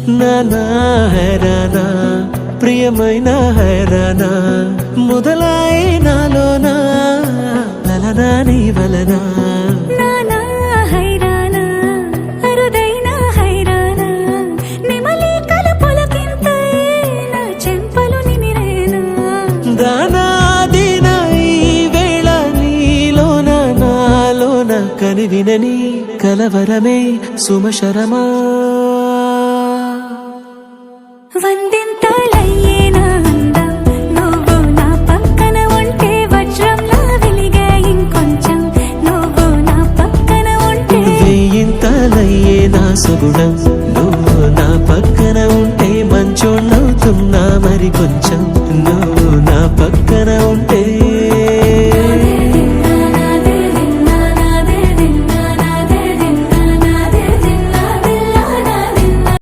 నానా హైరానా ప్రియమైన హైరానా మొదలాయి నాలోనా లలనా నీ వలనా నానా హైరానా అరుదైన హైరానా నిమలి కలపులకింతై నా చెంపలు నిమిరేనా దానాదిన ఈ వేళ నీలోన నాలోన కనివినని కలవరమే సుమశరమా వందింతలయ్యేనా అందం నువ్వు నా పక్కన ఉంటే వజ్రంలా వెలిగే ఇంకొంచెం నువ్వు నా పక్కన ఉంటే వేయింతలయ్యే నా సుగుణం నువ్వు నా పక్కన ఉంటే మంచోళ్ళవుతున్నా మరి కొంచెం నువ్వు